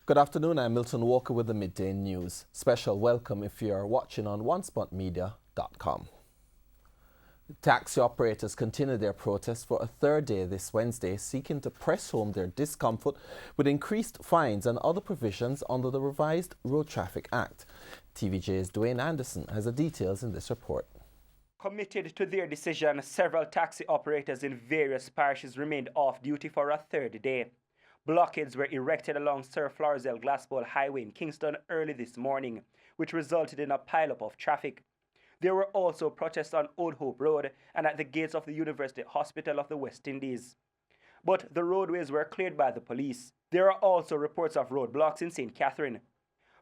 Good afternoon, I'm Milton Walker with the Midday News. Special welcome if you are watching on onespotmedia.com. Taxi operators continue their protest for a third day this Wednesday, seeking to press home their discomfort with increased fines and other provisions under the revised Road Traffic Act. TVJ's Dwayne Anderson has the details in this report. Committed to their decision, several taxi operators in various parishes remained off duty for a third day. Blockades were erected along Sir Florizel Glassball Highway in Kingston early this morning, which resulted in a pileup of traffic. There were also protests on Old Hope Road and at the gates of the University Hospital of the West Indies. But the roadways were cleared by the police. There are also reports of roadblocks in St. Catherine.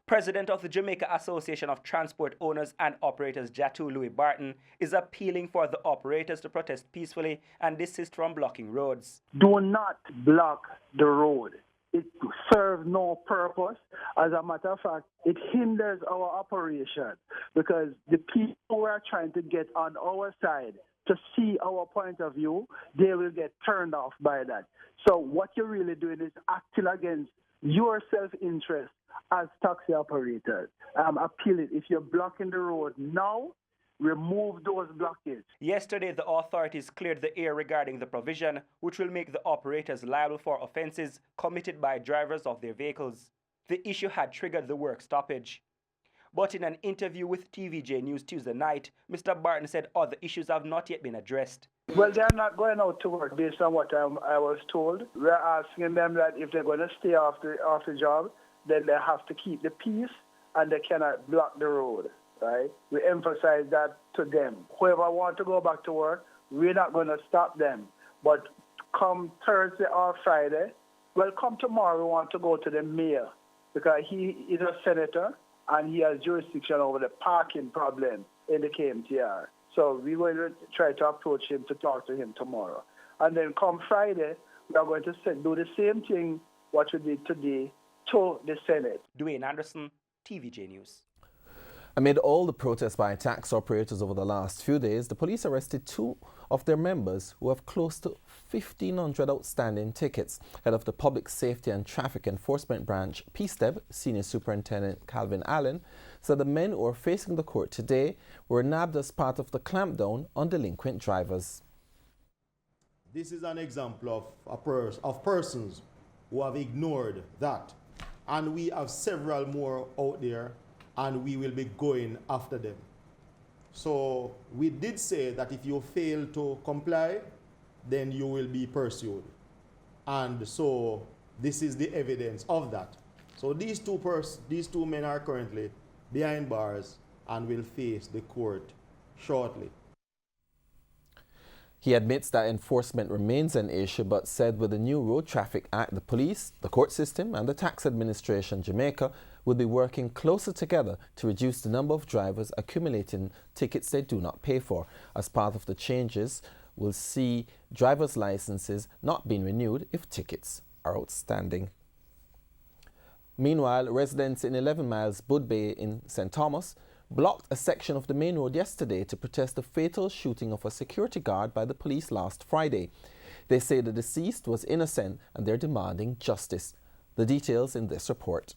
President of the Jamaica Association of Transport Owners and Operators, Jatu Louis Barton, is appealing for the operators to protest peacefully and desist from blocking roads. Do not block the road. It serves no purpose. As a matter of fact, it hinders our operation because the people who are trying to get on our side to see our point of view, they will get turned off by that. So what you're really doing is acting against your self-interest as taxi operators. I'm appealing, if you're blocking the road now, remove those blockades. Yesterday, the authorities cleared the air regarding the provision, which will make the operators liable for offences committed by drivers of their vehicles. The issue had triggered the work stoppage. But in an interview with TVJ News Tuesday night, Mr. Barton said other issues have not yet been addressed. Well, they're not going out to work based on what I was told. We're asking them that if they're going to stay off the job, then they have to keep the peace and they cannot block the road, right? We emphasize that to them. Whoever wants to go back to work, we're not going to stop them. But come Thursday or Friday, well, come tomorrow, we want to go to the mayor because he is a senator and he has jurisdiction over the parking problem in the KMTR. So we will try to approach him to talk to him tomorrow. And then come Friday, we are going to do the same thing what we did today to the Senate. Dwayne Anderson, TVJ News. Amid all the protests by tax operators over the last few days, the police arrested 2 of their members who have close to 1,500 outstanding tickets. Head of the Public Safety and Traffic Enforcement Branch, PSTEB, Senior Superintendent Calvin Allen, said the men who are facing the court today were nabbed as part of the clampdown on delinquent drivers. This is an example of persons who have ignored that. And we have several more out there, and we will be going after them. So we did say that if you fail to comply, then you will be pursued. And so this is the evidence of that. So these two men are currently behind bars and will face the court shortly. He admits that enforcement remains an issue, but said with the new Road Traffic Act, the police, the court system and the tax administration Jamaica will be working closer together to reduce the number of drivers accumulating tickets they do not pay for. As part of the changes, we'll see driver's licenses not being renewed if tickets are outstanding. Meanwhile, residents in 11 miles Bud Bay in St. Thomas blocked a section of the main road yesterday to protest the fatal shooting of a security guard by the police last Friday. They say the deceased was innocent and they're demanding justice. The details in this report.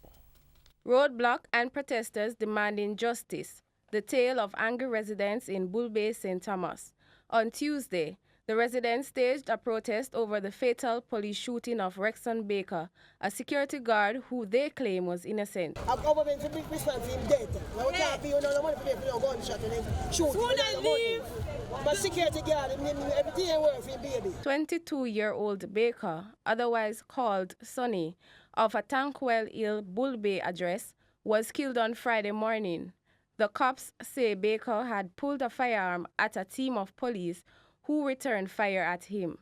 Roadblock and protesters demanding justice. The tale of angry residents in Bull Bay, St. Thomas. On Tuesday, the residents staged a protest over the fatal police shooting of Rexon Baker, a security guard who they claim was innocent. Our government is big response for him dead. Now we can't be no money for no gunshot and him shoot him. But security guard, everything ain't worth him, baby. 22-year-old Baker, otherwise called Sonny, of a Tankwell Hill Bull Bay address, was killed on Friday morning. The cops say Baker had pulled a firearm at a team of police who returned fire at him.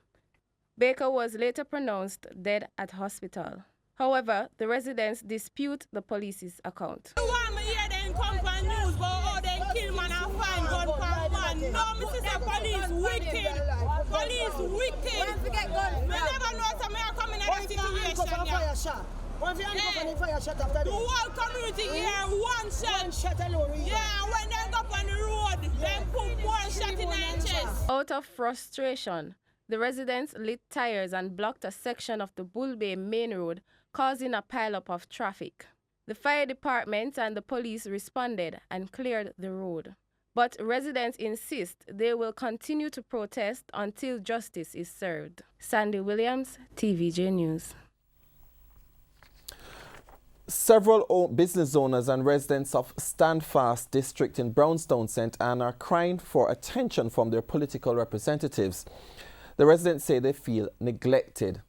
Baker was later pronounced dead at hospital. However, the residents dispute the police's account. You want me here then come for news, but oh, then kill man and find gun for man. No, Mrs. The police wicked. Police wicked. Don't forget gun. Me never know some are coming in a situation here. What if you handcuff and fire shot after the whole community here, one shot. One shot alone. Yeah, when they go up on the road, then put one shot in their chest. Out of frustration, the residents lit tires and blocked a section of the Bull Bay main road causing a pileup of traffic. The fire department and the police responded and cleared the road. But residents insist they will continue to protest until justice is served. Sandy Williams, TVJ News. Several business owners and residents of Standfast district in Brownstone St. Anne are crying for attention from their political representatives. The residents say they feel neglected.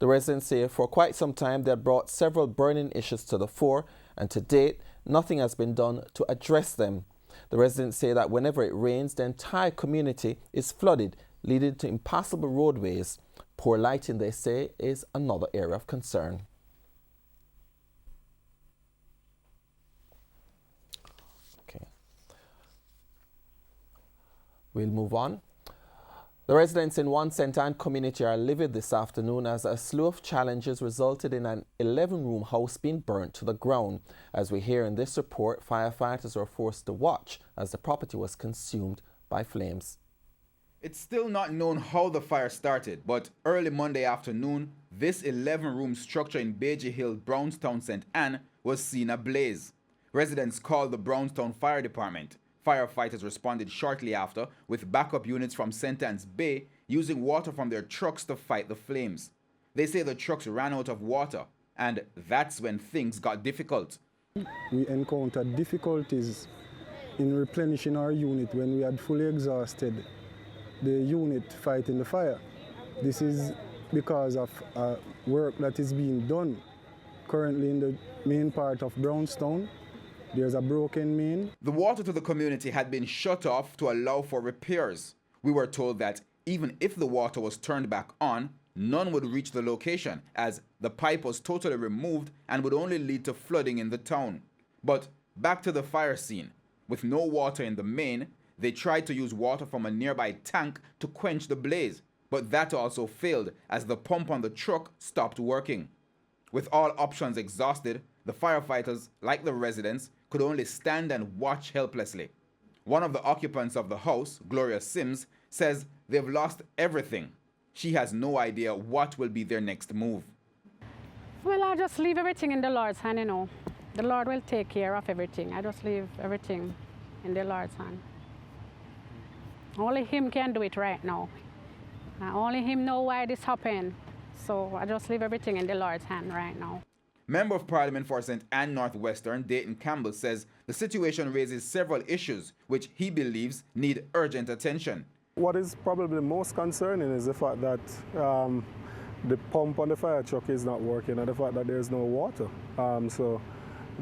The residents say for quite some time they had brought several burning issues to the fore, and to date, nothing has been done to address them. The residents say that whenever it rains, the entire community is flooded, leading to impassable roadways. Poor lighting, they say, is another area of concern. Okay. We'll move on. The residents in one St. Anne community are livid this afternoon as a slew of challenges resulted in an 11-room house being burnt to the ground. As we hear in this report, firefighters were forced to watch as the property was consumed by flames. It's still not known how the fire started, but early Monday afternoon, this 11-room structure in Beige Hill, Brownstown, St. Anne was seen ablaze. Residents called the Brownstone Fire Department. Firefighters responded shortly after with backup units from St. Anne's Bay using water from their trucks to fight the flames. They say the trucks ran out of water, and that's when things got difficult. We encountered difficulties in replenishing our unit when we had fully exhausted the unit fighting the fire. This is because of work that is being done currently in the main part of Brownstone. There's a broken main. The water to the community had been shut off to allow for repairs. We were told that even if the water was turned back on, none would reach the location as the pipe was totally removed and would only lead to flooding in the town. But back to the fire scene. With no water in the main, they tried to use water from a nearby tank to quench the blaze, but that also failed as the pump on the truck stopped working. With all options exhausted, the firefighters, like the residents, could only stand and watch helplessly. One of the occupants of the house, Gloria Sims, says they've lost everything. She has no idea what will be their next move. Well, I just leave everything in the Lord's hand, you know. The Lord will take care of everything. I just leave everything in the Lord's hand. Only Him can do it right now. Only Him know why this happened. So I just leave everything in the Lord's hand right now. Member of Parliament for St. Anne Northwestern, Dayton Campbell, says the situation raises several issues which he believes need urgent attention. What is probably most concerning is the fact that the pump on the fire truck is not working and the fact that there's no water. So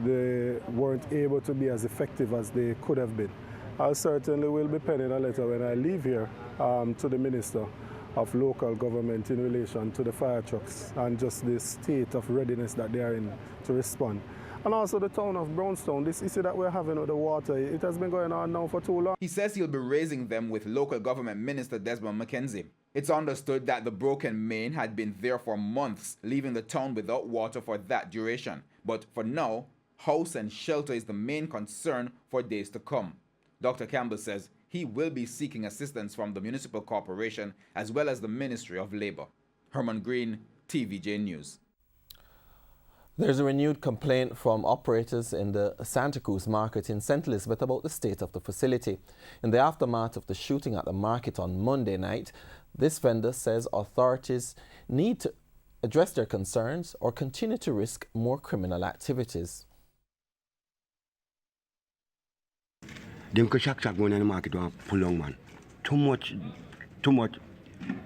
they weren't able to be as effective as they could have been. I certainly will be penning a letter when I leave here to the Minister of Local Government in relation to the fire trucks and just the state of readiness that they are in to respond. And also the town of Brownstone, this issue that we're having with the water, it has been going on now for too long. He says he'll be raising them with Local Government Minister Desmond McKenzie. It's understood that the broken main had been there for months, leaving the town without water for that duration. But for now, house and shelter is the main concern for days to come. Dr. Campbell says he will be seeking assistance from the Municipal Corporation as well as the Ministry of Labour. Herman Green, TVJ News. There's a renewed complaint from operators in the Santa Cruz market in St. Elizabeth about the state of the facility. In the aftermath of the shooting at the market on Monday night, this vendor says authorities need to address their concerns or continue to risk more criminal activities. Them could shack going in the market want pull long, man. Too much.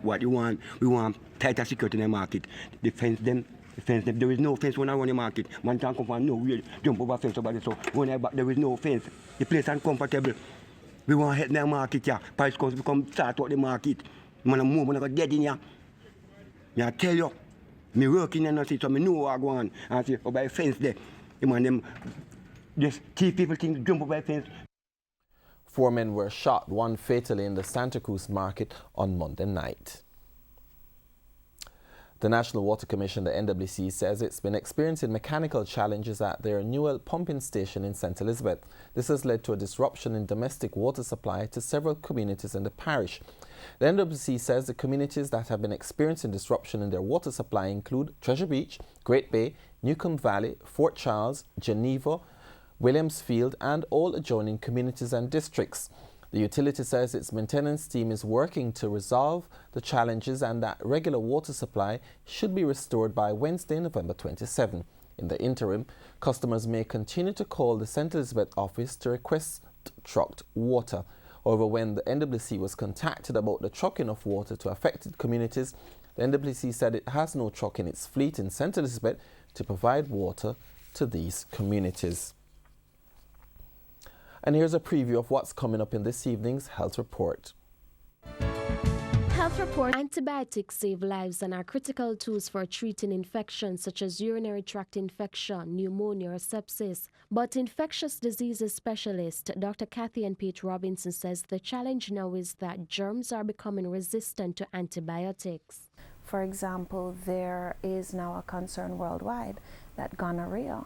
What you want? We want tighter security in the market. The fence them. There is no fence when I run the market. Man can't come from nowhere, jump over fence about it. So when I back, there is no fence. The place is uncomfortable. We want to help the market, yeah. Price comes become start out the market. Man, I'm more, man, I got dead in here. I tell you, me working and I see, so I know what I go on. And I see, over the fence there. The man, them just thief people think jump over the fence. 4 men were shot, one fatally in the Santa Cruz market on Monday night. The National Water Commission, the NWC, says it's been experiencing mechanical challenges at their Newell pumping station in St. Elizabeth. This has led to a disruption in domestic water supply to several communities in the parish. The NWC says the communities that have been experiencing disruption in their water supply include Treasure Beach, Great Bay, Newcomb Valley, Fort Charles, Geneva, Williamsfield, and all adjoining communities and districts. The utility says its maintenance team is working to resolve the challenges and that regular water supply should be restored by Wednesday, November 27. In the interim, customers may continue to call the St. Elizabeth office to request trucked water. However, when the NWC was contacted about the trucking of water to affected communities, the NWC said it has no truck in its fleet in St. Elizabeth to provide water to these communities. And here's a preview of what's coming up in this evening's Health Report. Health Report. Antibiotics save lives and are critical tools for treating infections such as urinary tract infection, pneumonia, or sepsis. But infectious diseases specialist Dr. Kathy and Pete Robinson says the challenge now is that germs are becoming resistant to antibiotics. For example, there is now a concern worldwide that gonorrhea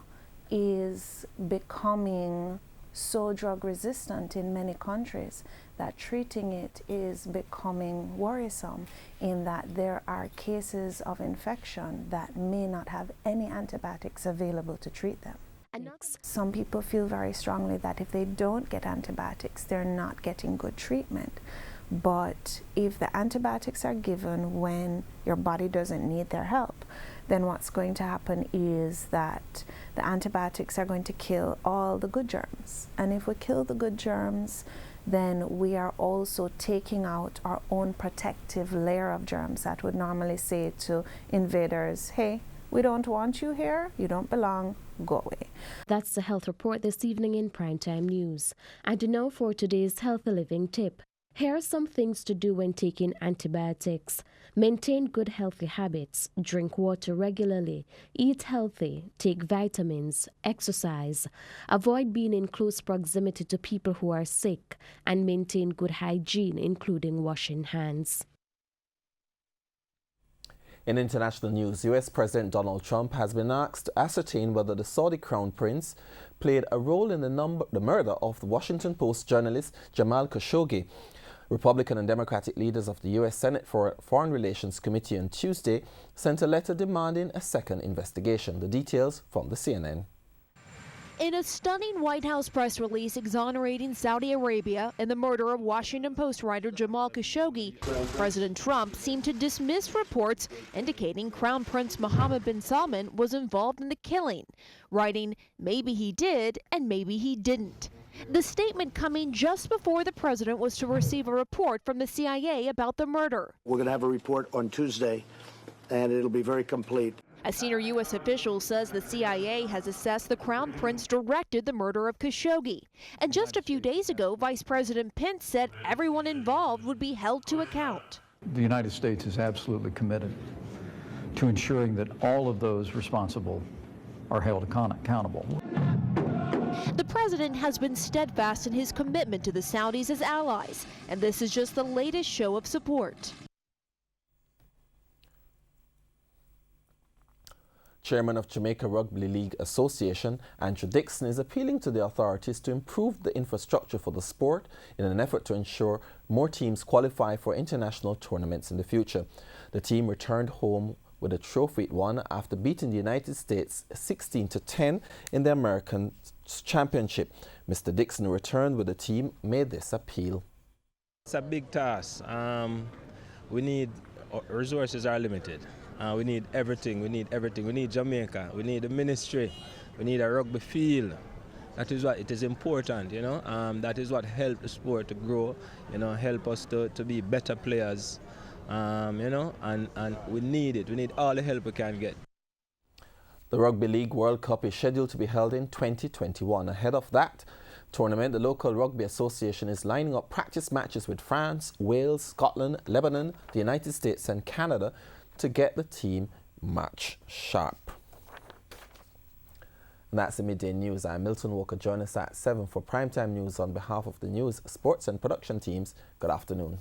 is becoming so drug resistant in many countries that treating it is becoming worrisome, in that there are cases of infection that may not have any antibiotics available to treat them. Some people feel very strongly that if they don't get antibiotics, they're not getting good treatment. But if the antibiotics are given when your body doesn't need their help, then what's going to happen is that the antibiotics are going to kill all the good germs. And if we kill the good germs, then we are also taking out our own protective layer of germs that would normally say to invaders, hey, we don't want you here, you don't belong, go away. That's the Health Report this evening in Primetime News. And now for today's Healthy Living tip. Here are some things to do when taking antibiotics. Maintain good healthy habits, drink water regularly, eat healthy, take vitamins, exercise, avoid being in close proximity to people who are sick, and maintain good hygiene, including washing hands. In international news, US President Donald Trump has been asked to ascertain whether the Saudi Crown Prince played a role in the murder of the Washington Post journalist Jamal Khashoggi. Republican and Democratic leaders of the U.S. Senate Foreign Relations Committee on Tuesday sent a letter demanding a second investigation. The details from the CNN. In a stunning White House press release exonerating Saudi Arabia in the murder of Washington Post writer Jamal Khashoggi, President Trump seemed to dismiss reports indicating Crown Prince Mohammed bin Salman was involved in the killing, writing, maybe he did and maybe he didn't. The statement coming just before the president was to receive a report from the CIA about the murder. We're going to have a report on Tuesday, and it'll be very complete. A senior U.S. official says the CIA has assessed the Crown Prince directed the murder of Khashoggi. And just a few days ago, Vice President Pence said everyone involved would be held to account. The United States is absolutely committed to ensuring that all of those responsible are held accountable. The president has been steadfast in his commitment to the Saudis as allies, and this is just the latest show of support. Chairman of Jamaica Rugby League Association, Andrew Dixon, is appealing to the authorities to improve the infrastructure for the sport in an effort to ensure more teams qualify for international tournaments in the future. The team returned home with a trophy it won after beating the United States 16-10 in the American Championship. Mr. Dixon returned with the team, made this appeal. It's a big task. Resources are limited. We need everything. We need Jamaica. We need the ministry. We need a rugby field. That is what it is important, you know. That is what helped the sport to grow, you know, help us to be better players. You know, and we need it. We need all the help we can get. The Rugby League World Cup is scheduled to be held in 2021. Ahead of that tournament, the local Rugby Association is lining up practice matches with France, Wales, Scotland, Lebanon, the United States and Canada to get the team match sharp. And that's the Midday News. I'm Milton Walker. Join us at 7 for Primetime News on behalf of the news, sports and production teams. Good afternoon.